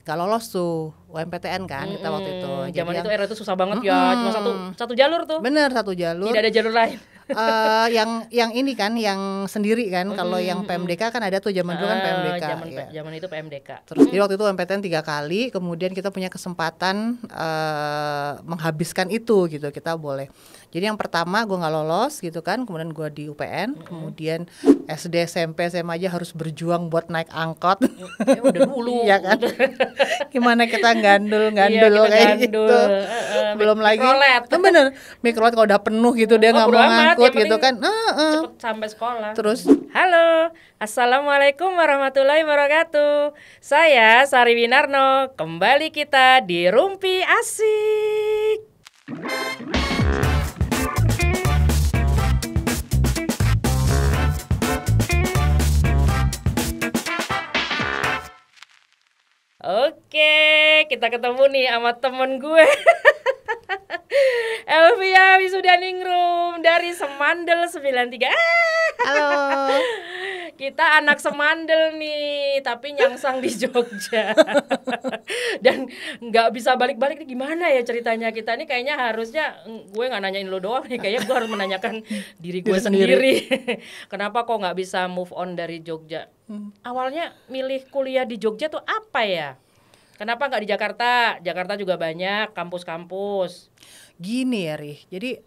nggak lolos tuh UMPTN kan kita waktu itu. Zaman itu era itu susah banget ya, cuma satu jalur tuh. Bener, satu jalur. Tidak ada jalur lain. Yang ini kan yang sendiri kan. Kalau yang PMDK kan ada tuh zaman dulu kan PMDK. Zaman itu PMDK. Terus jadi waktu itu UMPTN 3 kali, kemudian kita punya kesempatan menghabiskan itu gitu, kita boleh. Jadi yang pertama gue nggak lolos gitu kan, kemudian gue di UPN, kemudian SD, SMP, SMA aja harus berjuang buat naik angkot. Udah dulu. Iya kan. Gimana kita gandul Kita kayak gandul. gitu. Belum lagi. Bener, mikrolet kalau udah penuh gitu dia nggak mau ngangkut gitu kan. Cepet sampai sekolah. Terus, halo, assalamualaikum warahmatullahi wabarakatuh. Saya Sari Winarno. Kembali kita di Rumpi Asik. Oke, kita ketemu nih sama temen gue. Elvia Wisudaningrum dari Semandel 93. halo. Kita anak Semandel nih, tapi nyangsang di Jogja. Dan nggak bisa balik-balik nih, gimana ya ceritanya kita nih? Kayaknya harusnya gue nggak nanyain lo doang nih, kayaknya gue harus menanyakan diri gue sendiri. Kenapa kok nggak bisa move on dari Jogja? Awalnya milih kuliah di Jogja tuh apa ya? Kenapa nggak di Jakarta? Jakarta juga banyak kampus-kampus. Gini ya Rih, jadi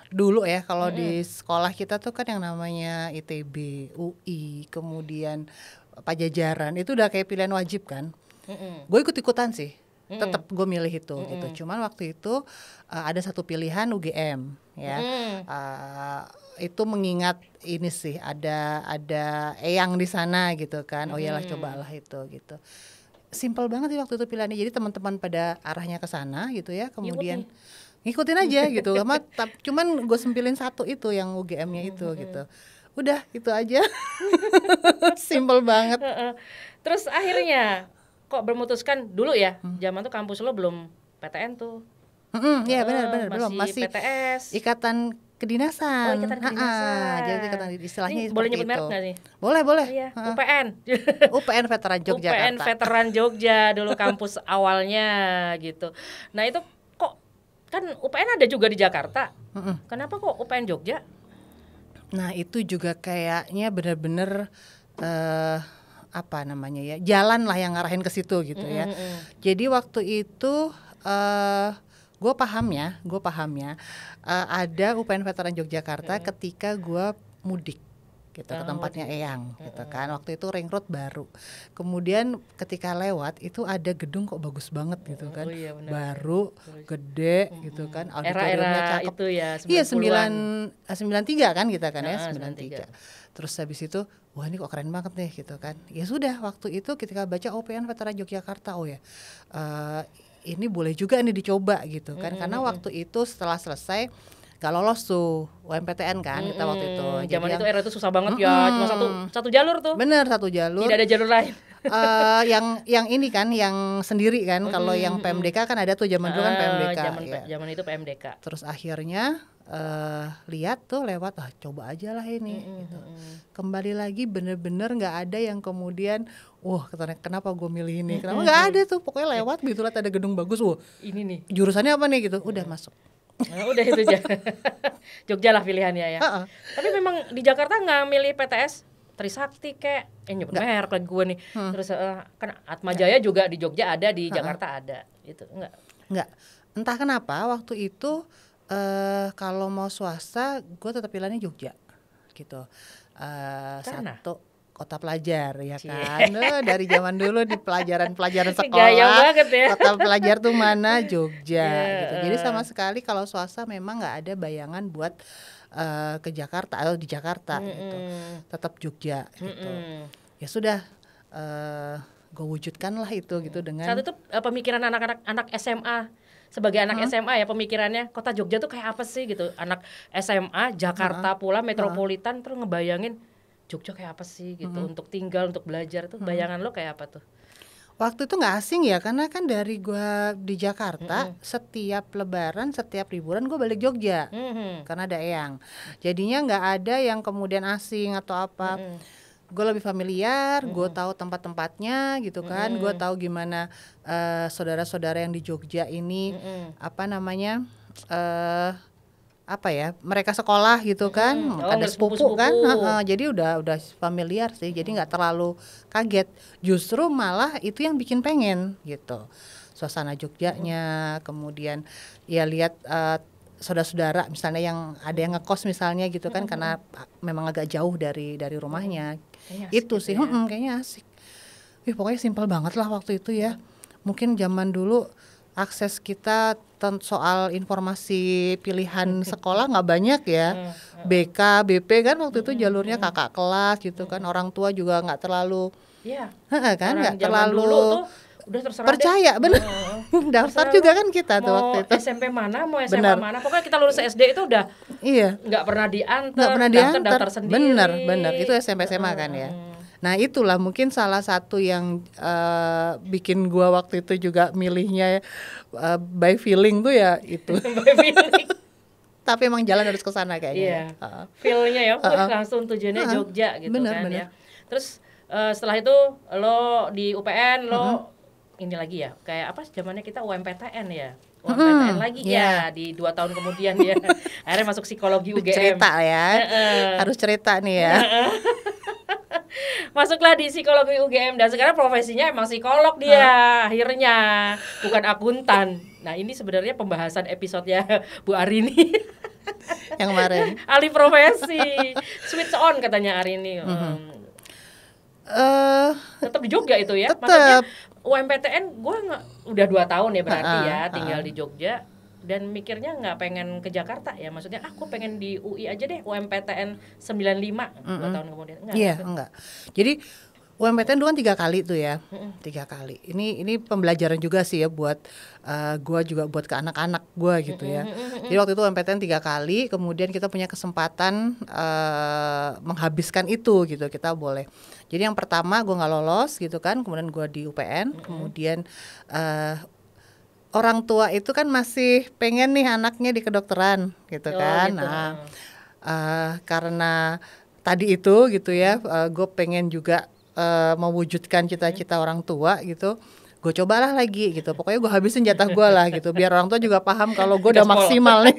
dulu ya kalau di sekolah kita tuh kan yang namanya ITB, UI, kemudian Pajajaran itu udah kayak pilihan wajib kan. Gue ikut-ikutan sih, tetap gue milih itu gitu. Cuman waktu itu ada satu pilihan UGM ya. Itu mengingat ini sih ada Eyang di sana gitu kan. Oh iyalah cobalah itu gitu. Simpel banget sih waktu itu pilihannya. Jadi teman-teman pada arahnya ke sana gitu ya. Kemudian ngikutin aja gitu. Cuman gue sempilin satu itu yang UGM-nya itu gitu. Udah itu aja. Simpel banget. Terus akhirnya kok bermutuskan dulu ya. Zaman tuh kampus lo belum PTN tuh. Iya benar belum, masih PTS. Ikatan Kedinasan. Ikatan Kedinasan. Jadi ikatan istilahnya ini boleh nyebut itu. merek nggak nih? Boleh. Iya. UPN. UPN Veteran Yogyakarta. UPN Veteran Jogja dulu kampus awalnya gitu. Nah itu kok kan UPN ada juga di Jakarta. Kenapa kok UPN Jogja? Nah itu juga kayaknya benar-benar apa namanya ya, jalan lah yang ngarahin ke situ gitu ya. Jadi waktu itu gue paham ya ada UPN Veteran Yogyakarta ketika gue mudik gitu ke tempatnya Eyang gitu kan. Waktu itu ring road baru. Kemudian ketika lewat itu ada gedung kok bagus banget gitu kan. Baru, gede gitu kan. Auditoriumnya cakep. Itu ya 93 kan kita kan ya 93. 93. Terus habis itu wah ini kok keren banget nih gitu kan. Ya sudah waktu itu ketika baca UPN Veteran Yogyakarta ini boleh juga nih dicoba gitu kan. Karena waktu itu setelah selesai gak lolos tuh UMPTN kan kita waktu itu. Zaman itu era itu susah banget ya, cuma satu jalur tuh. Bener, satu jalur. Tidak ada jalur lain. Yang ini kan yang sendiri kan. Kalau yang PMDK kan ada tuh zaman dulu kan PMDK. Zaman itu PMDK. Terus akhirnya lihat tuh lewat coba aja lah ini gitu. Kembali lagi bener-bener nggak ada yang kemudian kenapa gue milih ini, kenapa nggak ada tuh, pokoknya lewat gitu, lihat ada gedung bagus, ini nih jurusannya apa nih gitu, udah masuk. Udah itu aja. Jogja lah pilihannya ya. Tapi memang di Jakarta nggak milih PTS Trisakti kayak nyebut merek lagi gue nih. Terus kan Atmajaya juga di Jogja ada, di Jakarta ada itu enggak. Entah kenapa waktu itu kalau mau swasta gue tetap pilihannya Jogja gitu. Satu kota pelajar ya kan. Dari zaman dulu di pelajaran sekolah. Gaya banget ya. Kota pelajar tuh mana Jogja gitu. Jadi sama sekali kalau swasta memang nggak ada bayangan buat ke Jakarta atau di Jakarta gitu. Tetap Jogja gitu. Ya sudah gue wujudkan lah itu gitu dengan saat itu pemikiran anak SMA. Sebagai anak SMA ya pemikirannya kota Jogja tuh kayak apa sih gitu. Anak SMA Jakarta pula metropolitan terus ngebayangin Jogja kayak apa sih gitu untuk tinggal, untuk belajar tuh bayangan lo kayak apa tuh? Waktu itu nggak asing ya karena kan dari gue di Jakarta setiap Lebaran, setiap liburan gue balik Jogja karena ada Eyang. Jadinya nggak ada yang kemudian asing atau apa. gue lebih familiar, gue tahu tempat-tempatnya gitu kan, gue tahu gimana saudara-saudara yang di Jogja ini apa namanya apa ya, mereka sekolah gitu kan, ada sepupu kan, jadi udah familiar sih, jadi nggak terlalu kaget, justru malah itu yang bikin pengen gitu, suasana Jogjanya, kemudian ya lihat saudara-saudara misalnya yang ada yang ngekos misalnya gitu kan, karena memang agak jauh dari rumahnya, itu sih gitu ya. kayaknya asik. Pokoknya simpel banget lah waktu itu ya, mungkin zaman dulu akses kita soal informasi pilihan sekolah nggak banyak ya, BK, BP kan waktu itu jalurnya kakak kelas gitu kan, orang tua juga nggak terlalu, Iya. kan nggak Zaman dulu terlalu tuh udah terserah percaya, bener. Daftar Terserah juga lu kan kita tuh mau waktu itu. SMP mana, mau SMA Benar. mana, pokoknya kita lulus SD itu udah Iya, nggak pernah nggak pernah diantar, diantar. daftar sendiri. Bener, itu SMP SMA kan ya. Nah itulah mungkin salah satu yang bikin gua waktu itu juga milihnya by feeling tuh ya itu. Feeling. Tapi emang jalan harus ke sana kayaknya. Iya. Feel-nya ya, wah langsung tujuannya Jogja gitu bener, kan bener. ya. Terus setelah itu lo di UPN lo ini lagi ya, kayak apa zamannya kita UMPTN ya. UMPTN lagi ya di 2 tahun kemudian ya. Akhirnya masuk psikologi UGM. Cerita ya. Harus cerita nih ya. Masuklah di psikologi UGM dan sekarang profesinya emang psikolog dia akhirnya, bukan akuntan. Nah ini sebenarnya pembahasan episodenya Bu Arini Yang kemarin. alih profesi, switch on katanya Arini. Tetap di Jogja itu ya? Tetep. Maksudnya UMPTN gue udah 2 tahun ya berarti ya tinggal di Jogja, dan mikirnya nggak pengen ke Jakarta ya, maksudnya aku pengen di UI aja deh, UMPTN 95 2 tahun kemudian. Iya, enggak. Jadi UMPTN dulu kan 3 kali tuh ya, 3 kali. Ini pembelajaran juga sih ya buat gue juga, buat ke anak-anak gue gitu ya. Jadi waktu itu UMPTN 3 kali, kemudian kita punya kesempatan menghabiskan itu gitu, kita boleh. Jadi yang pertama gue nggak lolos gitu kan, kemudian gue di UPN, kemudian orang tua itu kan masih pengen nih anaknya di kedokteran gitu kan. Gitu. Nah karena tadi itu gitu ya, gue pengen juga mewujudkan cita-cita orang tua gitu, gue cobalah lagi gitu, pokoknya gue habisin jatah gue lah gitu, biar orang tua juga paham kalau gue udah maksimal nih.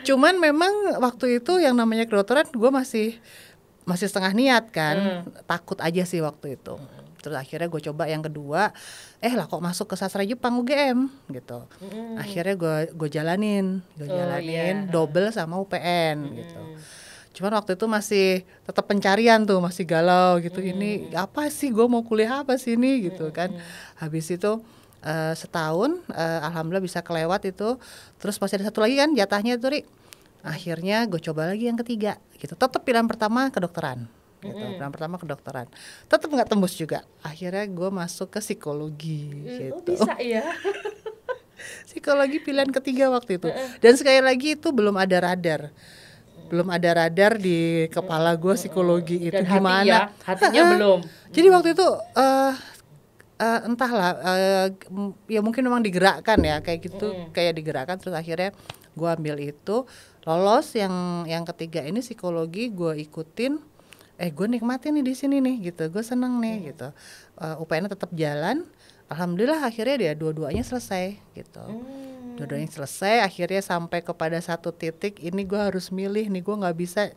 Cuman memang waktu itu yang namanya kedokteran gue masih setengah niat kan, takut aja sih waktu itu. Terus akhirnya gue coba yang kedua, lah kok masuk ke sastra Jepang UGM gitu. Akhirnya gue jalanin double sama UPN gitu. Cuman waktu itu masih tetap pencarian tuh, masih galau gitu. Ini apa sih, gue mau kuliah apa sih ini gitu kan. Habis itu setahun alhamdulillah bisa kelewat itu. Terus masih ada satu lagi kan jatahnya tuh, Ri. Akhirnya gue coba lagi yang ketiga gitu. Tetap pilihan pertama kedokteran gitu. Pilihan pertama kedokteran. Tetap nggak tembus juga. Akhirnya gue masuk ke psikologi gitu. Oh bisa ya. Psikologi pilihan ketiga waktu itu. Dan sekali lagi itu belum ada radar. Belum ada radar di kepala gue psikologi itu. Dan gimana hatinya belum. Jadi waktu itu entahlah ya mungkin memang digerakkan ya kayak gitu, kayak digerakkan. Terus akhirnya gue ambil itu, lolos yang ketiga ini psikologi, gue ikutin, gue nikmatin nih di sini nih gitu, gue seneng nih gitu. UPN tetap jalan, alhamdulillah akhirnya dia dua-duanya selesai gitu. Dua-duanya selesai, akhirnya sampai kepada satu titik ini gue harus milih nih, gue nggak bisa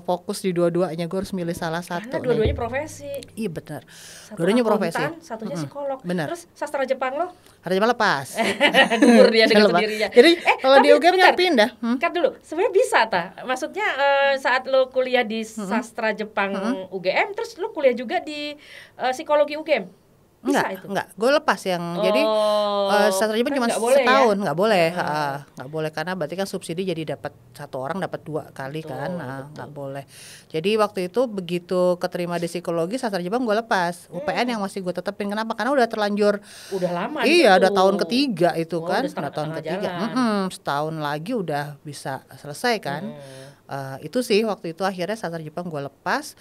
fokus di dua-duanya, gue harus milih salah satu. Karena dua-duanya profesi. Iya benar. Satu Dua-duanya akuntan, profesi. satunya psikolog. Benar. Terus sastra Jepang lo? Harus cuma lepas. Gugur dia dengan sendirinya. Jadi kalau di tapi UGM bentar, nggak pindah. Cut dulu, sebenarnya bisa maksudnya saat lo kuliah di sastra Jepang UGM, terus lo kuliah juga di psikologi UGM? Bisa enggak. Gue lepas yang jadi sastra Jepang cuma setahun, nggak boleh, nggak boleh karena berarti kan subsidi, jadi dapat satu orang dapat 2 kali kan, nggak boleh. Jadi waktu itu begitu keterima di psikologi sastra Jepang gue lepas, UPN yang masih gue tetepin. Kenapa? Karena udah terlanjur. Udah lama. Iya, udah tahun ketiga itu kan, udah tahun ketiga. Setahun lagi udah bisa selesai kan. Itu sih waktu itu akhirnya sastra Jepang gue lepas.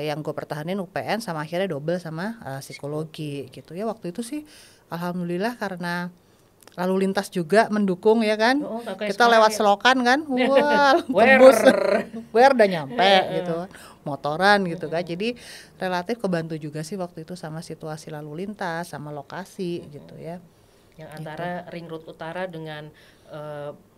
Yang gue pertahanin UPN sama akhirnya double sama psikologi gitu ya. Waktu itu sih alhamdulillah karena lalu lintas juga mendukung ya kan. Nggak kayak Kita sekarang lewat ya. selokan kan, wah Wer. tembus, udah nyampe gitu, motoran gitu kan. Jadi relatif kebantu juga sih waktu itu sama situasi lalu lintas, sama lokasi gitu ya. Yang antara ring road utara dengan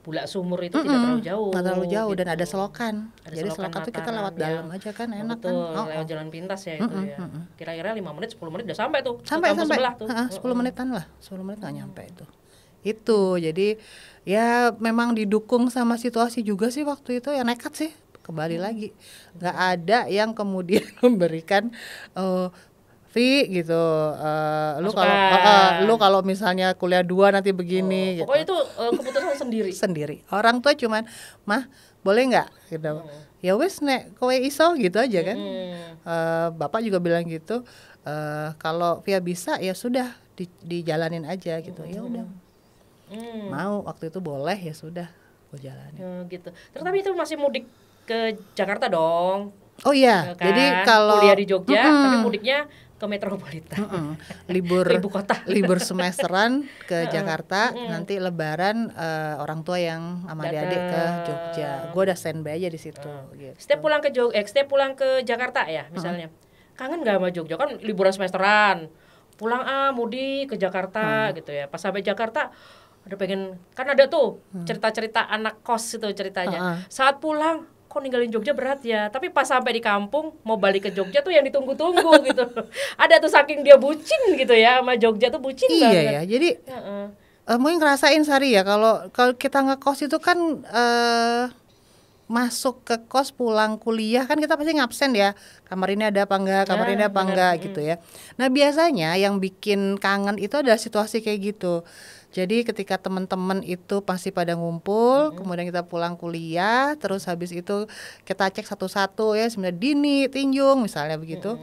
Bulak Sumur itu tidak terlalu jauh. Nggak terlalu jauh gitu. dan ada selokan. Ada Jadi selokan selokan tuh kita Mataram lewat dalam aja kan, enak kan. Betul, lewat jalan pintas ya itu ya. Kira-kira 5 menit 10 menit udah sampai tuh. Sampai ke kampus sebelah tuh. 10 menitan lah, 10 menit nggak nyampe itu. Itu jadi ya memang didukung sama situasi juga sih waktu itu, ya nekat sih. Kembali lagi nggak ada yang kemudian memberikan Vi gitu, lu kalau misalnya kuliah 2 nanti begini gitu. Pokoknya itu keputusan sendiri. Sendiri. Orang tua cuman, mah boleh nggak gitu. Ya wes nek kowe iso gitu aja kan. Bapak juga bilang gitu, kalau Via bisa ya sudah dijalanin aja gitu. Ya udah. Mau waktu itu boleh ya sudah gue jalanin. Gitu. Terus tapi itu masih mudik ke Jakarta dong. Oh iya, Kan? jadi kalau kuliah di Jogja tapi mudiknya ke metropolitan. Ibu kota. libur semesteran ke Jakarta, nanti lebaran orang tua yang sama adik-adik ke Jogja. Gue udah standby aja di situ gitu. Setiap pulang ke Jakarta ya misalnya. Kangen gak sama Jogja? Kan liburan semesteran. Pulang mudik ke Jakarta gitu ya. Pas sampai Jakarta ada pengen, kan ada tuh cerita-cerita anak kos itu ceritanya. Saat pulang kok ninggalin Jogja berat ya, tapi pas sampai di kampung mau balik ke Jogja tuh yang ditunggu-tunggu gitu. Ada tuh saking dia bucin gitu ya sama Jogja tuh bucin banget. Iya ya, jadi mungkin ngerasain Sari ya kalau kita ngekos itu kan masuk ke kos pulang kuliah kan kita pasti ngabsen ya, kamar ini ada apa enggak gitu ya. Nah biasanya yang bikin kangen itu adalah situasi kayak gitu. Jadi ketika teman-teman itu pasti pada ngumpul, kemudian kita pulang kuliah, terus habis itu kita cek satu-satu ya, sebenarnya Dini, Tinjung misalnya begitu,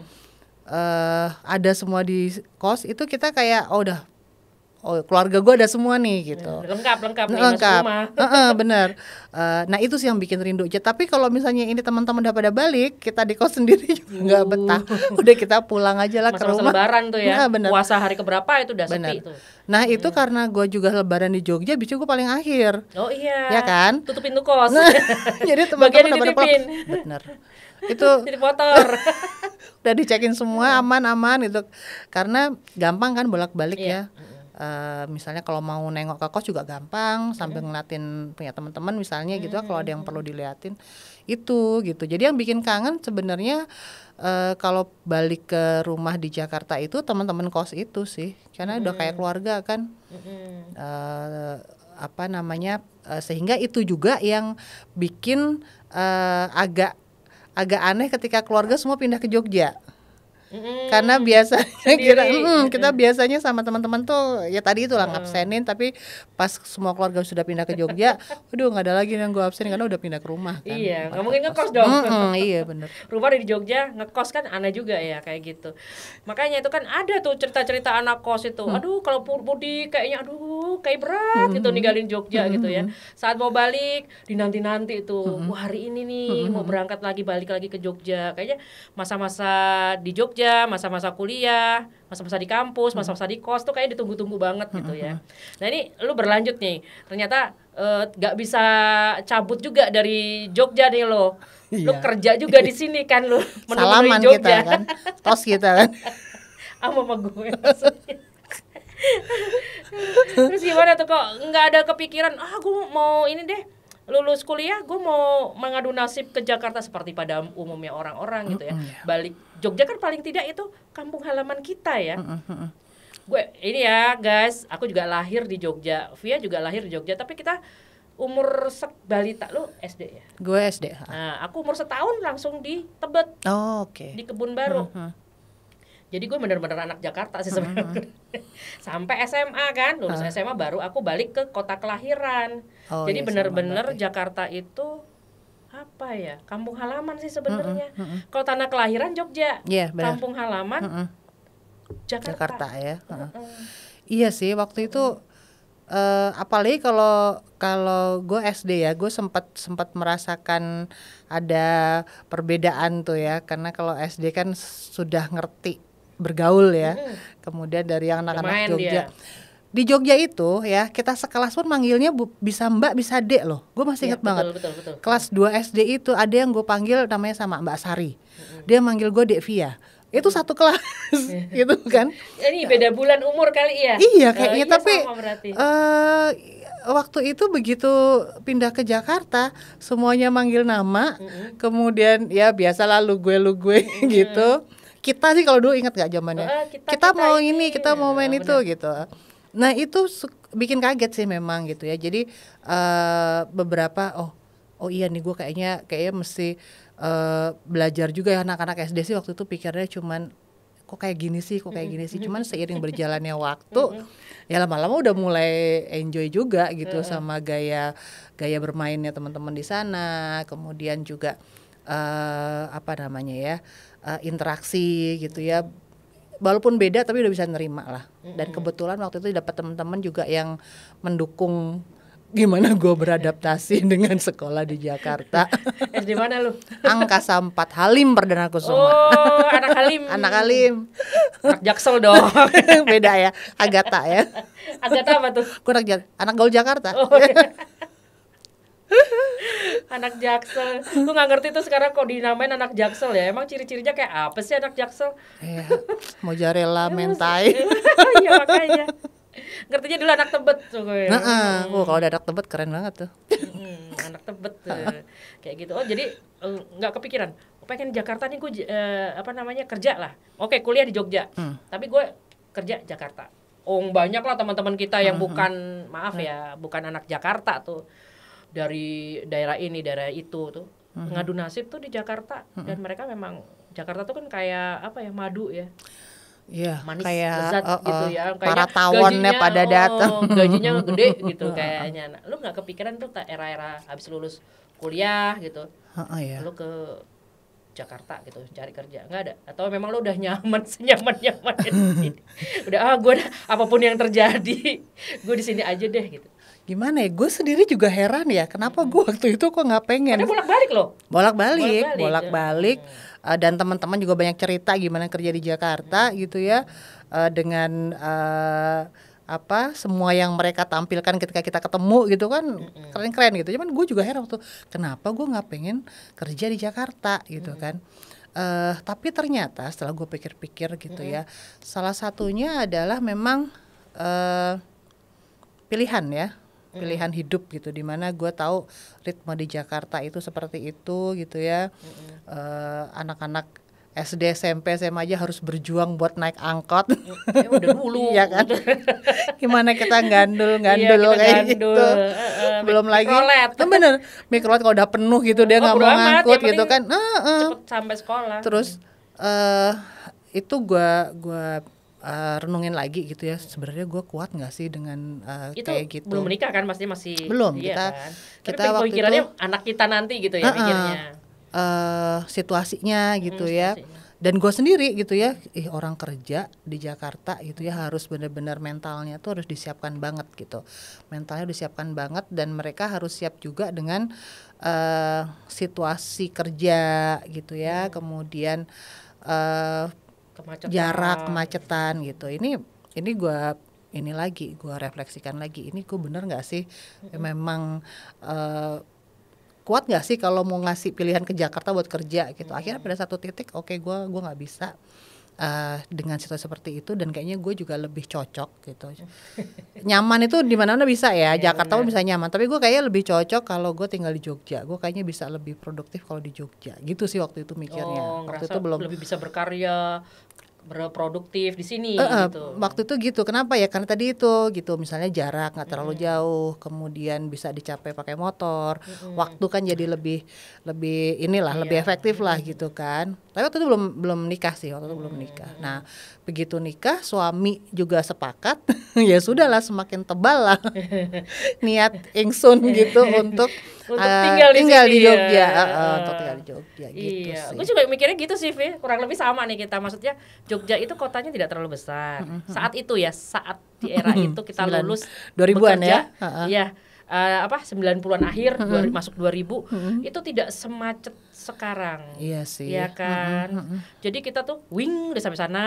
ada semua di kos itu kita kayak udah, keluarga gue ada semua nih gitu. Lengkap nih rumah. Bener. Nah itu sih yang bikin rindu. Tapi kalau misalnya ini teman-teman udah pada balik, kita di kos sendiri juga nggak betah. Udah kita pulang aja lah ke rumah. Lebaran tuh ya. Bener. Puasa hari keberapa itu udah sepi tuh. Nah itu karena gue juga lebaran di Jogja, bicu gue paling akhir. Oh iya. Ya kan? Tutup pintu kos. Jadi teman-teman udah pada pulang. Bener. Itu titip motor. Udah dicekin semua aman-aman gitu. Karena gampang kan bolak-balik ya. Misalnya kalau mau nengok ke kos juga gampang sambil ngeliatin punya teman-teman misalnya gitu, kalau ada yang perlu diliatin itu gitu. Jadi yang bikin kangen sebenarnya kalau balik ke rumah di Jakarta itu teman-teman kos itu sih, karena udah kayak keluarga kan. Sehingga itu juga yang bikin agak aneh ketika keluarga semua pindah ke Jogja. Karena biasanya kita biasanya sama teman-teman tuh ya tadi itulah ngabsenin, tapi pas semua keluarga sudah pindah ke Jogja, aduh nggak ada lagi yang gue absen karena udah pindah ke rumah kan. Iya, nggak mungkin ngekos dong. Iya benar. Rumah di Jogja, ngekos kan aneh juga ya kayak gitu. Makanya itu kan ada tuh cerita-cerita anak kos itu. Aduh kalau mudik kayaknya kayak berat gitu ninggalin Jogja gitu ya. Saat mau balik dinanti-nanti tuh, wah hari ini nih mau berangkat lagi, balik lagi ke Jogja. Kayaknya masa-masa di Jogja, masa-masa kuliah, masa-masa di kampus, masa-masa di kos tuh kayak ditunggu-tunggu banget gitu ya. Nah ini lu berlanjut nih, ternyata gak bisa cabut juga dari Jogja nih lo. Lu kerja juga di sini kan lu. Salaman kita kan, tos kita kan. Sama gue maksudnya. Terus gimana tuh kok nggak ada kepikiran, gue mau ini deh, lulus kuliah gue mau mengadu nasib ke Jakarta seperti pada umumnya orang-orang gitu ya. Balik Jogja kan paling tidak itu kampung halaman kita ya. Gue ini ya guys, aku juga lahir di Jogja, Via juga lahir di Jogja, tapi kita umur balita. Lu SD ya? Gue SD. Nah, aku umur setahun langsung di Tebet. Di Kebun Baru. Jadi gue benar-benar anak Jakarta sih sebenarnya. Sampai SMA kan, lulus SMA baru aku balik ke kota kelahiran. Jadi benar-benar Jakarta itu apa ya? Kampung halaman sih sebenarnya. Kalau tanah kelahiran Jogja, kampung halaman Jakarta ya. Iya sih waktu itu apalagi kalau gue SD ya, gue sempat merasakan ada perbedaan tuh ya, karena kalau SD kan sudah ngerti bergaul ya, kemudian dari yang anak-anak Jogja di Jogja itu ya kita sekelas pun manggilnya bisa Mbak bisa Dek loh. Gue masih Iya, inget banget. betul. Kelas 2 SD itu ada yang gue panggil namanya sama Mbak Sari. Dia manggil gue Dek Via. Itu satu kelas gitu kan. Ini beda bulan umur kali ya? Iya kayaknya, Iya, tapi sama berarti. waktu itu begitu pindah ke Jakarta semuanya manggil nama, kemudian ya biasalah lu gue gitu. Kita sih kalau dulu ingat gak zamannya, kita mau ini, kita mau main itu gitu. Nah itu bikin kaget sih memang gitu ya. Jadi beberapa oh iya nih gue kayaknya mesti belajar juga ya. Anak-anak SD sih waktu itu pikirnya cuman kok kayak gini sih. Cuman seiring berjalannya waktu ya lama-lama udah mulai enjoy juga gitu sama gaya bermainnya teman-teman di sana. Kemudian juga interaksi gitu ya. Walaupun beda tapi udah bisa nerima lah. Dan kebetulan waktu itu dapat teman-teman juga yang mendukung gimana gue beradaptasi dengan sekolah di Jakarta. SD mana lu? Angkasa 4 Halim Perdana Kusuma. Oh, anak Halim. Anak Halim. Anak Jaksel dong. Beda ya, Agatha ya. Agatha apa tuh? Gue anak gaul Jakarta. Oh, iya. Anak Jaksel. Gue gak ngerti tuh sekarang kok dinamain anak Jaksel ya. Emang ciri-cirinya kayak apa sih anak Jaksel? Mozzarella mentai. Iya makanya. Ngertinya dulu anak Tebet tuh gue. Kalau ada anak Tebet keren banget tuh. Anak Tebet tuh. Kayak gitu. Oh jadi gak kepikiran pengen Jakarta nih gue kerja lah. Oke, kuliah di Jogja. Tapi gue kerja Jakarta. Banyak lah teman-teman kita yang bukan bukan anak Jakarta tuh. Dari daerah ini, daerah itu tuh ngadu nasib tuh di Jakarta. Dan mereka memang Jakarta tuh kan kayak madu ya. Iya, manis, kayak lezat gitu ya. Para tawonnya pada datang. Gajinya gede gitu kayaknya. Nah, lu nggak kepikiran tuh era-era habis lulus kuliah gitu, lu ke Jakarta gitu cari kerja, nggak ada? Atau memang lu udah nyaman senyaman-nyaman udah gue apapun yang terjadi gue di sini aja deh gitu. Gimana ya, gue sendiri juga heran ya kenapa gue waktu itu kok nggak pengen. Ada bolak-balik loh. Bolak-balik. Dan teman-teman juga banyak cerita gimana kerja di Jakarta gitu ya, dengan semua yang mereka tampilkan ketika kita ketemu gitu kan keren-keren gitu. Cuman gue juga heran waktu kenapa gue nggak pengen kerja di Jakarta gitu kan. Tapi ternyata setelah gue pikir-pikir gitu ya, salah satunya adalah memang pilihan hidup gitu, dimana gue tahu ritme di Jakarta itu seperti itu gitu ya. Anak-anak SD, SMP, SMA aja harus berjuang buat naik angkot. Ya udah dulu. Iya kan. Gimana kita gandul kayak gitu. Belum lagi. Bener. Mikrolet kalau udah penuh gitu dia nggak mau ngangkut gitu kan. Cepet sampai sekolah. Terus itu gue renungin lagi gitu ya, sebenarnya gue kuat nggak sih dengan kayak gitu. Belum menikah kan, pasti masih belum. Iya kita waktu pikirannya itu anak kita nanti gitu ya pikirnya. Situasinya gitu ya. Dan gue sendiri gitu ya, orang kerja di Jakarta gitu ya harus benar-benar mentalnya tuh harus disiapkan banget gitu. Mentalnya disiapkan banget dan mereka harus siap juga dengan situasi kerja gitu ya. Kemudian kemacetan gitu. Ini gue refleksikan lagi. Ini gue bener nggak sih memang kuat nggak sih kalau mau ngasih pilihan ke Jakarta buat kerja gitu. Akhirnya pada satu titik gue nggak bisa dengan situasi seperti itu, dan kayaknya gue juga lebih cocok gitu. Nyaman itu di mana-mana bisa ya, Jakarta pun bisa nyaman, tapi gue kayaknya lebih cocok kalau gue tinggal di Jogja. Gue kayaknya bisa lebih produktif kalau di Jogja gitu sih waktu itu mikirnya. Waktu itu belum lebih bisa berkarya, berproduktif di sini gitu. Waktu itu gitu. Kenapa ya? Karena tadi itu gitu, misalnya jarak nggak terlalu jauh, kemudian bisa dicapai pakai motor. Waktu kan jadi lebih efektif lah gitu kan. Tapi waktu itu belum nikah sih, belum nikah. Nah, begitu nikah suami juga sepakat, ya sudahlah semakin tebal lah niat ingsun gitu untuk tinggal di Jogja, untuk tinggal di Jogja gitu sih. Gue juga mikirnya gitu sih, Vi. Kurang lebih sama nih kita. Maksudnya Jogja itu kotanya tidak terlalu besar. Saat itu ya, saat di era itu kita lulus 2000-an ya. Iya. 90-an akhir masuk 2000 itu tidak semacet sekarang. Iya sih. Iya kan. Jadi kita tuh wing udah sampai sana,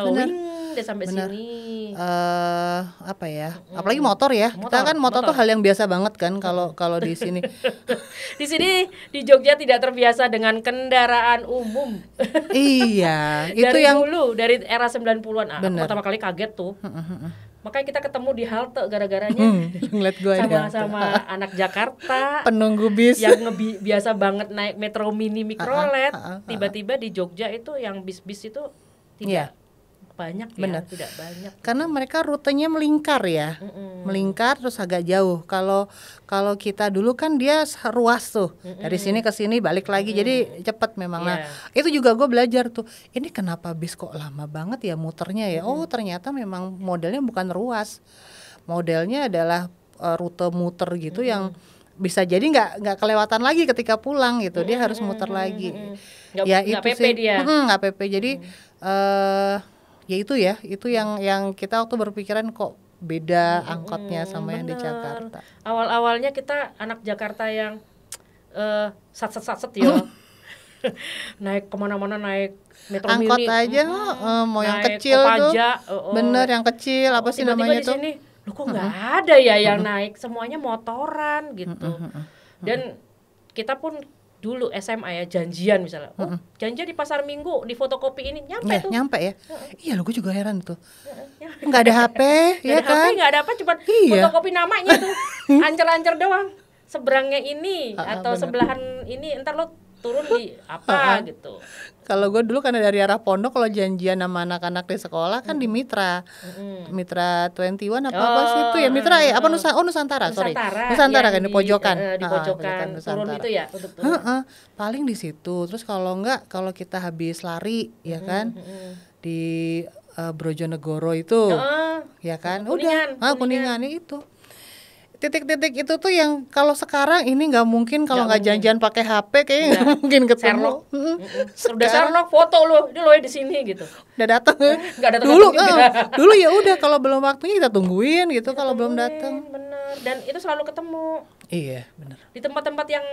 wing udah sampai sini. apa ya? Apalagi motor ya. Kita kan motor tuh hal yang biasa banget kan kalau di sini. Di sini di Jogja tidak terbiasa dengan kendaraan umum. Iya, itu Dari yang dulu, dari era 90-an. Aku Bener. pertama kali kaget tuh. Makanya kita ketemu di halte gara-garanya ngeliat gue sama anak Jakarta penunggu bis. yang biasa banget naik metro mini mikrolet. Tiba-tiba di Jogja itu yang bis-bis itu tidak banyak ya, Bener. tidak banyak. Karena mereka rutenya melingkar ya, melingkar terus agak jauh. Kalau kita dulu kan dia ruas tuh, dari sini ke sini balik lagi, jadi cepet memang. Nah itu juga gue belajar tuh, ini kenapa bis kok lama banget ya muternya ya? Oh ternyata memang modelnya bukan ruas, modelnya adalah rute muter gitu yang bisa jadi nggak kelewatan lagi ketika pulang gitu, dia harus muter lagi. Ya itu PP sih, dia. nggak PP. Jadi ya itu yang kita waktu berpikiran kok beda angkotnya sama yang di Jakarta. Awal-awalnya kita anak Jakarta yang sat-sat ya. Naik kemana-mana naik metro Angkot mini aja mau yang kecil tuh bener yang kecil apa sih tiba-tiba namanya di tuh sini, loh kok nggak ada ya yang naik, semuanya motoran gitu. Dan kita pun dulu SMA ya janjian misalnya, janjian di pasar Minggu di fotokopi ini nyampe tuh. Nyampe ya. Iya lo gue juga heran tuh. Nggak ada HP ya kan? Nggak ada apa, cuma fotokopi namanya tuh. Ancer-ancer doang. Seberangnya ini atau bener. Sebelahan ini entar lo turun di apa gitu. Kalau gue dulu karena dari arah Pondok, kalau janjian sama anak-anak di sekolah kan di Mitra, Mitra 21 apa sih itu ya Mitra ya apa Nusantara kan di pojokan, di pojokan turun itu ya untuk turun. Paling di situ. Terus kalau kita habis lari ya kan di Brojonegoro itu ya kan Kuningan itu. Titik-titik itu tuh yang kalau sekarang ini nggak mungkin kalau nggak janjian pakai HP kayaknya nggak mungkin ketemu. Udah Sherlock foto lo, ini lo di sini gitu. Udah datang. Nggak datang dulu ya udah kalau belum waktunya kita tungguin gitu kalau belum datang. Bener. Dan itu selalu ketemu. Iya bener. Di tempat-tempat yang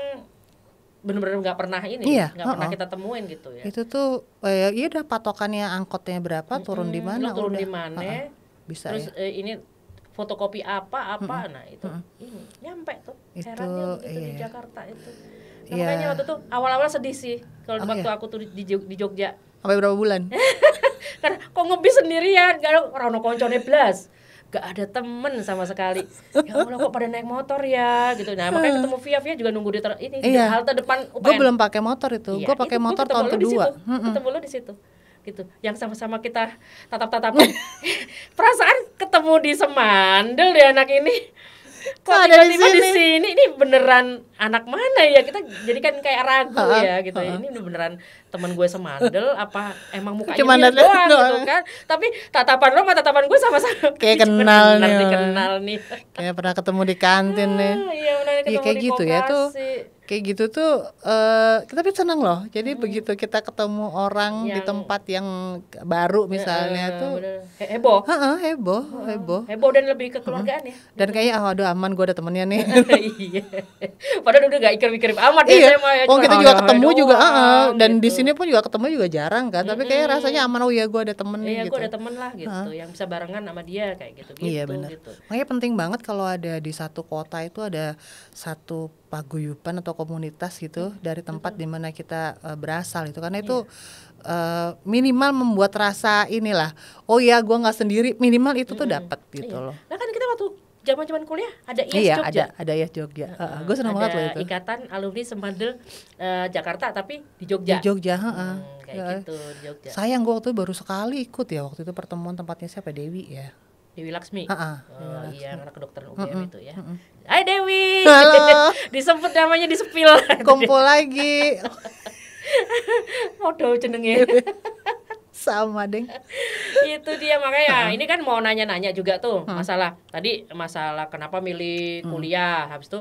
bener-bener nggak pernah nggak pernah kita temuin gitu ya. Itu tuh ya udah patokannya angkotnya berapa, turun di mana, turun di mana. Bisa. Terus ya. Ini fotokopi apa nah itu ini nyampe tuh herannya begitu di Jakarta itu. Nah, makanya waktu tuh awal-awal sedih sih kalau waktu aku tuh di Jogja. Sampai berapa bulan? Karena kok ngebis sendirian, gak ada orang koncone blas, gak ada temen sama sekali. Ya Allah kok pada naik motor ya gitu. Nah makanya ketemu Via juga nunggu di halte depan UPN. Gue belum pakai motor itu, gue pakai motor tahun kedua. Ketemu lo di situ. Gitu, yang sama-sama kita tatap-tatapan. Perasaan ketemu di Semandel ya anak ini. Kok tiba-tiba di sini? Ini beneran anak mana ya? Kita jadi kan kayak ragu ya gitu. Ini beneran teman gue Semandel apa emang mukanya cuma dia doang gitu kan. Tapi tatapan lo sama tatapan gue sama-sama kayak kenal nih. Kayak pernah ketemu di kantin nih. Iya, benar ketemu kayak di gitu koperasi. Ya tuh. Kayak gitu tuh tapi senang loh. Jadi begitu kita ketemu orang di tempat yang baru misalnya tuh heboh. Heboh dan lebih kekeluargaan ya. Dan kayaknya aduh aman gue ada temennya nih. Iya. Padahal udah gak ikir-ikir amat ya SMA ya. Kita juga ketemu juga dan gitu. Di sini pun juga ketemu juga jarang kan. Tapi kayak rasanya aman, oh ya gue ada temen nih gitu. Iya gue ada temen lah gitu yang bisa barengan sama dia kayak gitu. Iya benar. Gitu. Makanya penting banget kalau ada di satu kota itu ada satu paguyuban atau komunitas gitu dari tempat di mana kita berasal itu, karena itu minimal membuat rasa inilah, oh ya gue nggak sendiri, minimal itu tuh dapat gitu loh. Nah kan kita waktu zaman kuliah ada IAS Jogja. ada IAS Jogja. Gue senang banget loh itu. Ikatan Alumni Semandel Jakarta tapi di Jogja. Di Jogja, kayak gitu di Jogja. Sayang gue waktu itu baru sekali ikut ya, waktu itu pertemuan tempatnya siapa, Dewi ya. Dewi Laksmi. Iya, anak kedokteran UGM itu ya. Hai Dewi. Halo. Disebut namanya, disepil. Kumpul lagi. Aduh jenenge. Sama deng. Itu dia makanya ini kan mau nanya-nanya juga tuh masalah kenapa milih kuliah, habis itu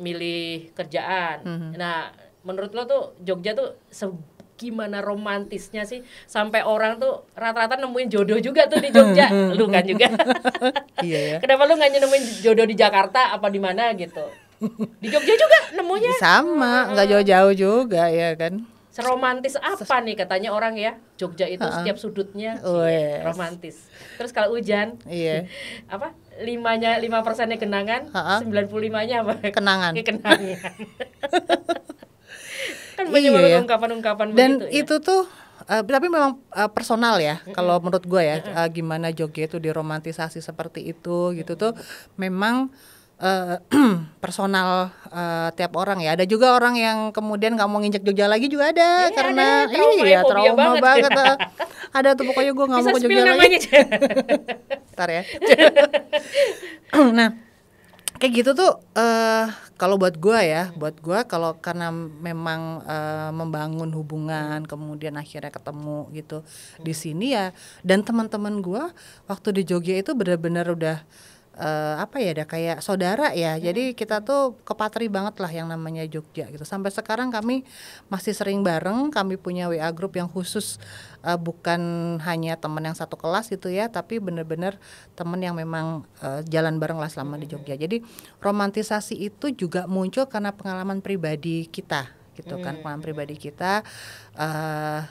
milih kerjaan. Nah menurut lo tuh Jogja tuh gimana romantisnya sih sampai orang tuh rata-rata nemuin jodoh juga tuh di Jogja. Lu kan juga. Iya ya. Kenapa lu nggak nemuin jodoh di Jakarta apa di mana gitu? Di Jogja juga nemunya sama, nggak jauh-jauh juga ya kan. Seromantis apa nih katanya orang ya? Jogja itu setiap sudutnya Wes. romantis. Terus kalau hujan, Iya. apa? 5% genangan, 95-nya apa? Kenangan. Kenangan. Kan Iya banyak ya. banget ungkapan-ungkapan Dan begitu ya. itu tuh tapi memang personal ya. Kalau menurut gue ya, gimana Jogja itu diromantisasi seperti itu gitu tuh memang personal tiap orang ya. Ada juga orang yang kemudian nggak mau nginjek Jogja lagi juga ada, karena ada, trauma ya, fobia trauma banget. banget. Ada tuh pokoknya gue nggak mau Bisa ke spill Jogja lagi. namanya. Ntar ya. Nah, kayak gitu tuh kalau buat gue kalau karena memang membangun hubungan kemudian akhirnya ketemu gitu di sini ya, dan teman-teman gue waktu di Jogja itu benar-benar udah apa ya, udah kayak saudara ya. Jadi kita tuh kepatri banget lah yang namanya Jogja gitu. Sampai sekarang kami masih sering bareng, kami punya WA group yang khusus bukan hanya teman yang satu kelas gitu ya, tapi benar-benar teman yang memang jalan bareng lah selama di Jogja. Jadi romantisasi itu juga muncul karena pengalaman pribadi kita gitu kan, pengalaman pribadi kita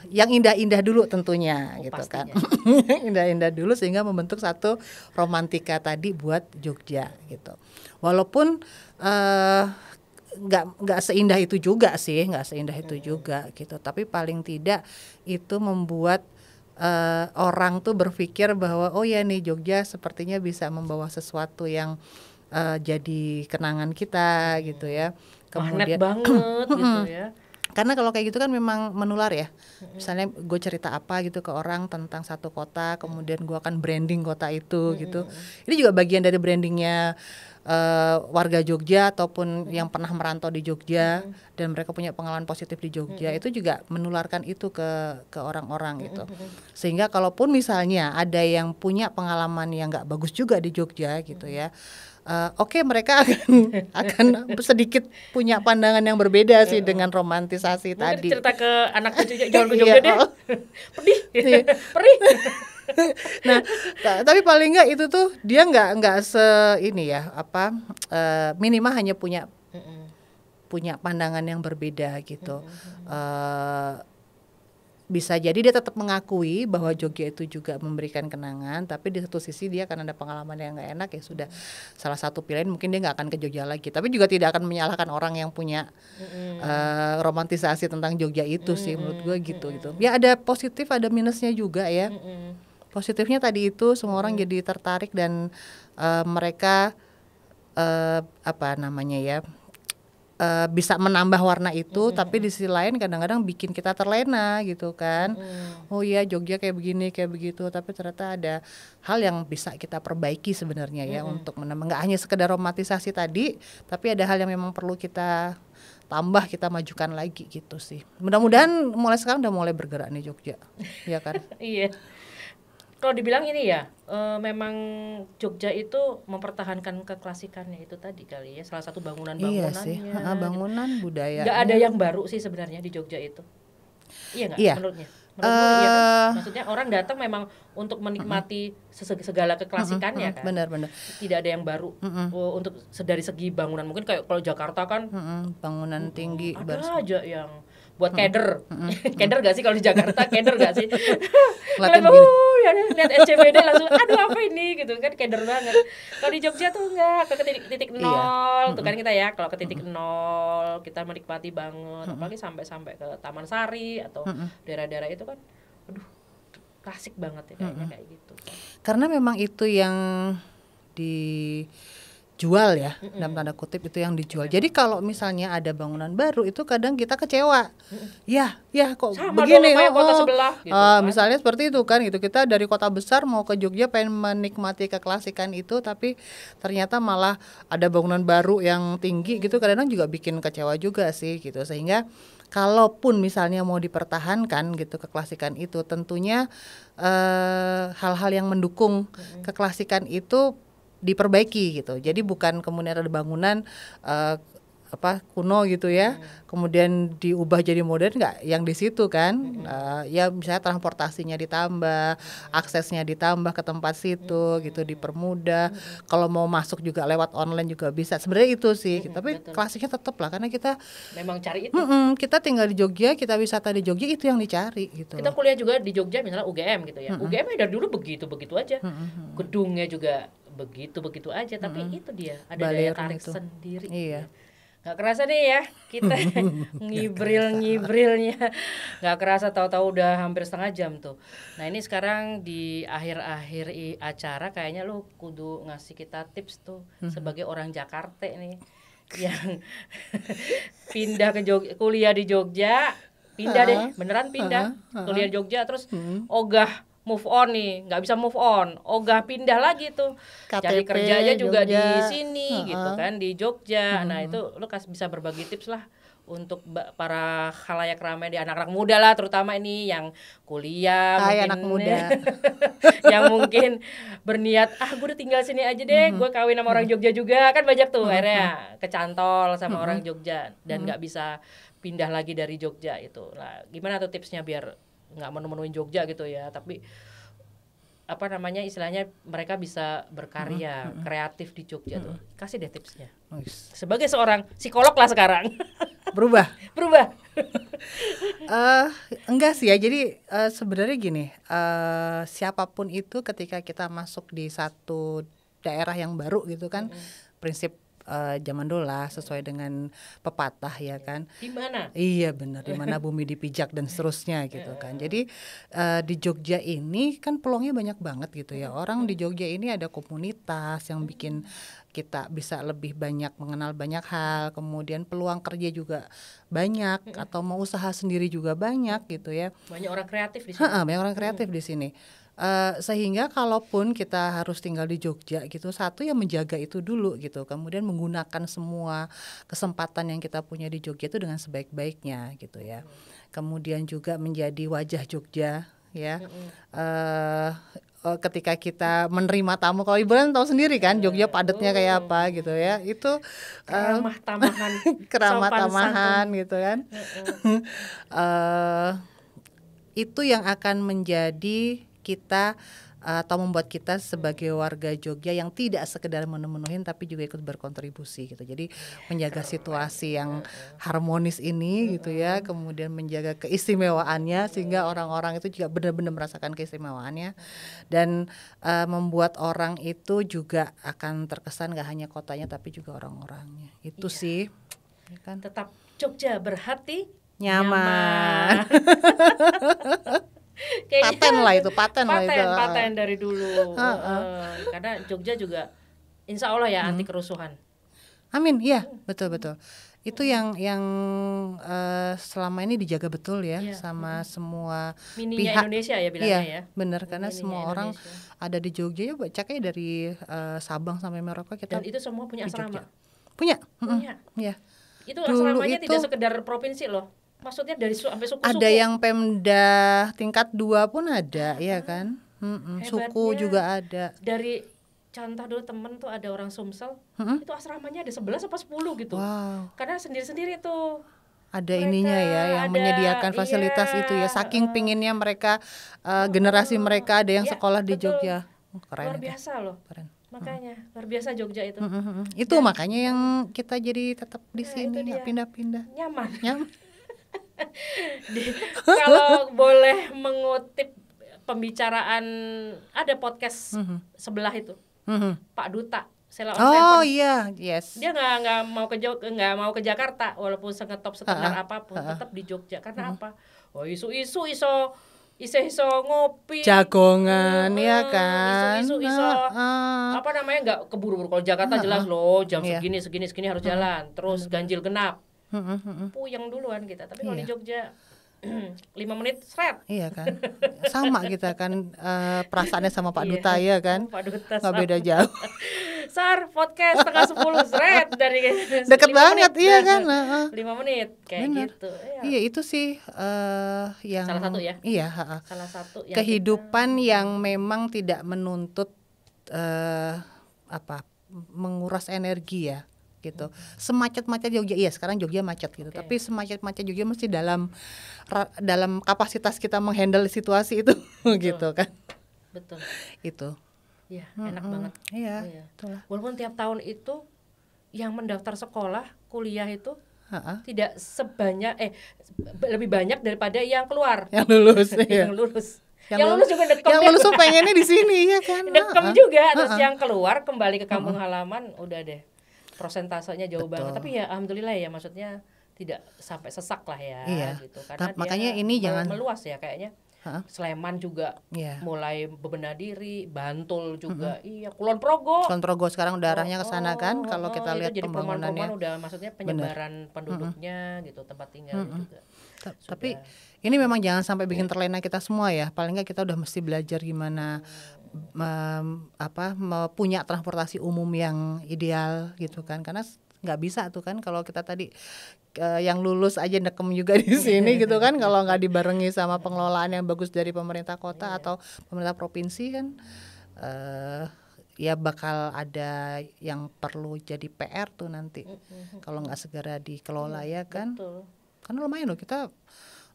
yang indah-indah dulu tentunya gitu pastinya. kan. Indah-indah dulu sehingga membentuk satu romantika tadi buat Jogja gitu. Walaupun nggak seindah itu juga sih, gitu. Tapi paling tidak itu membuat orang tuh berpikir bahwa oh ya nih Jogja sepertinya bisa membawa sesuatu yang jadi kenangan kita gitu ya. Magnet banget gitu ya. Karena kalau kayak gitu kan memang menular ya. Misalnya gue cerita apa gitu ke orang tentang satu kota, kemudian gue akan branding kota itu gitu. Ini juga bagian dari brandingnya warga Jogja ataupun yang pernah merantau di Jogja dan mereka punya pengalaman positif di Jogja, itu juga menularkan itu ke orang-orang gitu. Sehingga kalaupun misalnya ada yang punya pengalaman yang nggak bagus juga di Jogja gitu ya, oke, mereka akan sedikit punya pandangan yang berbeda sih dengan romantisasi Mungkin tadi. cerita ke anak cucunya, jangan ke Jogja deh. Pedih. Iya. Perih. Nah, tapi paling nggak itu tuh dia nggak ini ya, apa minimal hanya punya pandangan yang berbeda gitu. Bisa jadi dia tetap mengakui bahwa Jogja itu juga memberikan kenangan, tapi di satu sisi dia akan ada pengalaman yang nggak enak, ya sudah, salah satu pilihan mungkin dia nggak akan ke Jogja lagi. Tapi juga tidak akan menyalahkan orang yang punya romantisasi tentang Jogja itu sih, menurut gue gitu. Ya ada positif ada minusnya juga ya. Positifnya tadi itu semua orang jadi tertarik dan mereka apa namanya ya, bisa menambah warna itu, tapi di sisi lain kadang-kadang bikin kita terlena gitu kan. Oh iya Jogja kayak begini kayak begitu, tapi ternyata ada hal yang bisa kita perbaiki sebenarnya ya, untuk menambah, nggak hanya sekedar romantisasi tadi, tapi ada hal yang memang perlu kita tambah, kita majukan lagi gitu sih. Mudah-mudahan mulai sekarang udah mulai bergerak nih Jogja, ya kan? Iya. Kalau dibilang ini ya, memang Jogja itu mempertahankan keklasikannya itu tadi kali ya, salah satu Iya sih, bangunannya. bangunan budaya. Nggak ada yang baru sih sebenarnya di Jogja itu. Iya nggak? Iya. Menurutnya? Menurutmu iya kan? Maksudnya orang datang memang untuk menikmati segala keklasikannya kan. Benar-benar. Tidak ada yang baru untuk dari segi bangunan. Mungkin kayak kalau Jakarta kan Bangunan tinggi ada aja yang buat keder. Keder gak sih kalau di Jakarta? Keder gak sih? Ngeliatin Ya lihat SCBD langsung aduh apa ini gitu kan, keder banget. Kalau di Jogja tuh enggak, ke titik nol tuh kan kita ya, kalau ke titik nol kita menikmati banget, apalagi sampai ke Taman Sari atau daerah-daerah itu kan aduh klasik banget ya kayaknya kayak gitu. Karena memang itu yang dijual ya, dalam tanda kutip itu yang dijual. Jadi kalau misalnya ada bangunan baru itu kadang kita kecewa. Ya kok Sama begini dong, kayak kota sebelah gitu kan. Misalnya seperti itu kan gitu. Kita dari kota besar mau ke Jogja pengen menikmati keklasikan itu, tapi ternyata malah ada bangunan baru yang tinggi gitu, kadang-kadang juga bikin kecewa juga sih gitu. Sehingga kalaupun misalnya mau dipertahankan gitu keklasikan itu, tentunya hal-hal yang mendukung keklasikan itu diperbaiki gitu. Jadi bukan kemudian ada bangunan kuno gitu ya, kemudian diubah jadi modern, nggak yang di situ kan. Ya misalnya transportasinya ditambah, aksesnya ditambah ke tempat situ gitu, dipermudah. Kalau mau masuk juga lewat online juga bisa. Sebenarnya itu sih, tapi betul. klasiknya tetap lah, karena kita Memang cari itu. kita tinggal di Jogja, kita wisata di Jogja, itu yang dicari gitu Kita loh. kuliah juga di Jogja, misalnya UGM gitu ya. UGM ya dari dulu begitu aja. Gedungnya juga begitu aja, tapi itu dia ada daya Balerun tarik itu. sendiri. Iya. Nggak kerasa nih ya kita ngibrilnya, nggak kerasa tahu-tahu udah hampir setengah jam tuh. Nah ini sekarang di akhir-akhir acara kayaknya lu kudu ngasih kita tips tuh sebagai orang Jakarta nih yang pindah ke kuliah di Jogja, pindah deh, beneran pindah kuliah di Jogja, terus ogah move on nih, nggak bisa move on, ogah pindah lagi tuh, cari KTP kerja aja juga di Jogja. sini gitu kan, di Jogja. Nah itu lu bisa berbagi tips lah untuk para khalayak ramai di anak-anak muda lah, terutama ini yang kuliah, Hai mungkin anak muda. yang mungkin berniat gue udah tinggal sini aja deh, gue kawin sama orang Jogja juga, kan banyak tuh akhirnya kecantol sama orang Jogja dan nggak bisa pindah lagi dari Jogja itu. Nah gimana tuh tipsnya biar nggak menu-menuin Jogja gitu ya, tapi apa namanya istilahnya mereka bisa berkarya kreatif di Jogja tuh, kasih deh tipsnya sebagai seorang psikolog lah sekarang. Berubah. Berubah. Enggak sih ya, jadi sebenarnya gini, siapapun itu ketika kita masuk di satu daerah yang baru gitu kan, prinsip zaman dulu lah, sesuai dengan pepatah ya kan. Di mana? Iya benar, di mana bumi dipijak dan seterusnya gitu kan. Jadi di Jogja ini kan peluangnya banyak banget gitu ya. Orang di Jogja ini ada komunitas yang bikin kita bisa lebih banyak mengenal banyak hal. Kemudian peluang kerja juga banyak, atau mau usaha sendiri juga banyak gitu ya. Banyak orang kreatif di sini. Banyak orang kreatif di sini. Sehingga kalaupun kita harus tinggal di Jogja gitu, satu ya menjaga itu dulu gitu, kemudian menggunakan semua kesempatan yang kita punya di Jogja itu dengan sebaik-baiknya gitu ya. Kemudian juga menjadi wajah Jogja ya. Ketika kita menerima tamu, kalau Ibu kan tahu sendiri kan Jogja padatnya kayak apa gitu ya, itu Keramah tamahan, keramah sopan tamahan santun. gitu kan. Itu yang akan menjadi kita atau membuat kita sebagai warga Jogja yang tidak sekedar memenuhin tapi juga ikut berkontribusi gitu. Jadi menjaga situasi yang harmonis ini gitu ya, kemudian menjaga keistimewaannya sehingga orang-orang itu juga benar-benar merasakan keistimewaannya, dan membuat orang itu juga akan terkesan gak hanya kotanya tapi juga orang-orangnya. Itu sih ya kan. Tetap Jogja berhati Nyaman. Kayaknya paten lah itu, paten dari dulu. Karena Jogja juga insya Allah ya anti kerusuhan. Amin, iya betul. Itu yang selama ini dijaga betul ya, sama semua Mininya pihak Indonesia ya bilangnya ya. Benar, karena Mininya semua orang ada di Jogja ya, caknya dari Sabang sampai Merauke kita. Dan itu semua punya asrama. Punya. Ya. Itu Dulu asramanya itu tidak sekedar provinsi loh. Maksudnya dari sampai suku-suku. ada yang Pemda tingkat 2 pun ada, ya kan. Suku juga ada. Dari contoh dulu temen tuh ada orang Sumsel, itu asramanya ada 11 apa 10 gitu. Wow. Karena sendiri-sendiri tuh ada ininya ya, yang menyediakan fasilitas itu ya. Saking pinginnya mereka, generasi mereka ada yang sekolah di Jogja. Keren. Luar biasa loh. Keren. Makanya luar biasa Jogja itu. Itu makanya yang kita jadi tetap di sini, nggak pindah-pindah. Nyaman. Nyaman. Kalau boleh mengutip pembicaraan, ada podcast sebelah itu, Pak Duta. Oh iya, yes. Dia nggak mau ke Jakarta walaupun sengetop setenar apapun, tetap di Jogja. Karena apa? Oh isu-isu iso ngopi, jagongan ya kan. Isu apa namanya, nggak keburu-buru. Kalau Jakarta jelas loh jam segini harus jalan, terus ganjil genap, puyeng duluan kita. Tapi kalau di Jogja 5 menit seret. Iya kan, sama kita kan, perasaannya sama Pak Duta ya kan, Pak Duta nggak beda jauh. Sar podcast setengah 10 seret dari deket banget menit, iya kan. 5 menit kayak bener. gitu ya. Iya itu sih yang salah satu ya. Iya, salah satu yang kehidupan yang memang tidak menuntut menguras energi ya gitu. Semacet-macet Jogja, iya sekarang Jogja macet gitu. Tapi semacet-macet Jogja mesti dalam kapasitas kita menghandle situasi itu gitu kan. Betul. Itu. Iya, enak banget. Iya. Itulah. Walaupun tiap tahun itu yang mendaftar sekolah, kuliah itu tidak sebanyak lebih banyak daripada yang keluar. Yang lulus. Yang lulus. Yang lulus juga dekem. Yang lulus tuh pengennya di sini ya kan. Dekem juga. Terus yang keluar kembali ke kampung halaman udah deh. Prosentasenya jauh banget. Tapi ya alhamdulillah ya, maksudnya tidak sampai sesak lah ya gitu. Karena makanya ini jangan meluas ya kayaknya. Sleman juga mulai bebenah diri, Bantul juga, Kulon Progo sekarang udah arahnya ke sana kan, kalau kita lihat jadi pembangunannya udah maksudnya penyebaran penduduknya gitu, tempat tinggalnya juga. Tapi ini memang jangan sampai bikin terlena kita semua ya, paling nggak kita udah mesti belajar gimana punya transportasi umum yang ideal gitu kan, karena nggak bisa tuh kan kalau kita tadi yang lulus aja nekem juga di sini gitu kan, kalau nggak dibarengi sama pengelolaan yang bagus dari pemerintah kota atau pemerintah provinsi kan, ya bakal ada yang perlu jadi PR tuh nanti kalau nggak segera dikelola ya kan. Betul. Karena lumayan loh, kita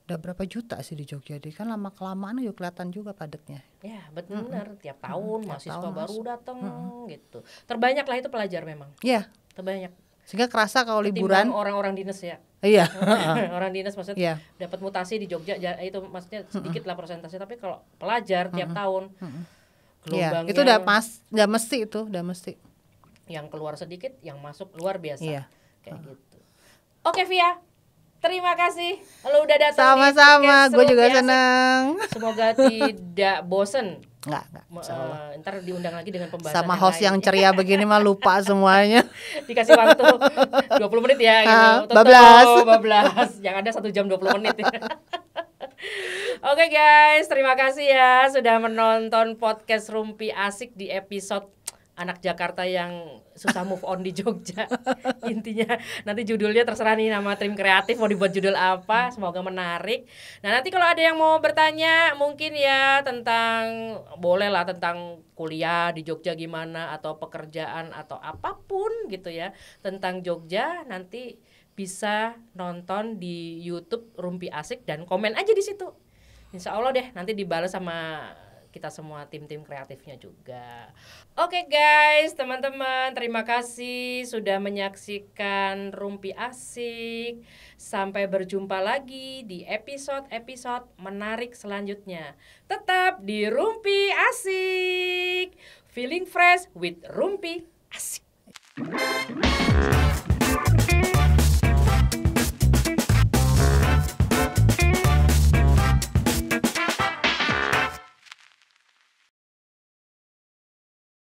udah berapa juta sih di Jogja, jadi kan lama kelamaan juga kelihatan juga padatnya. Ya benar, tiap tahun mahasiswa baru datang gitu. Terbanyak lah itu pelajar memang. Iya. Terbanyak. Sehingga kerasa kalau liburan orang-orang dinas ya. Iya. Orang dinas maksudnya dapat mutasi di Jogja itu maksudnya sedikit lah persentase, tapi kalau pelajar tiap tahun gelombangnya itu udah mesti yang keluar sedikit, yang masuk luar biasa. Iya. Kayak gitu. Oke Via, terima kasih lo udah datang. Sama-sama, gue juga senang. Semoga tidak bosen. Enggak. Ntar diundang lagi dengan pembahasan sama host yang ceria begini mah lupa semuanya. Dikasih waktu 20 menit ya gitu. Bablas. Yang ada 1 jam 20 menit ya. Oke guys, terima kasih ya sudah menonton podcast Rumpi Asik di episode anak Jakarta yang susah move on di Jogja. Intinya nanti judulnya terserah nih, nama tim kreatif mau dibuat judul apa, semoga menarik. Nah nanti kalau ada yang mau bertanya mungkin ya tentang, boleh lah tentang kuliah di Jogja gimana, atau pekerjaan atau apapun gitu ya tentang Jogja, nanti bisa nonton di YouTube Rumpi Asik dan komen aja di situ. Insya Allah deh nanti dibalas sama kita semua tim-tim kreatifnya juga. Oke guys, teman-teman, terima kasih sudah menyaksikan Rumpi Asik. Sampai berjumpa lagi di episode-episode menarik selanjutnya. Tetap di Rumpi Asik. Feeling fresh with Rumpi Asik.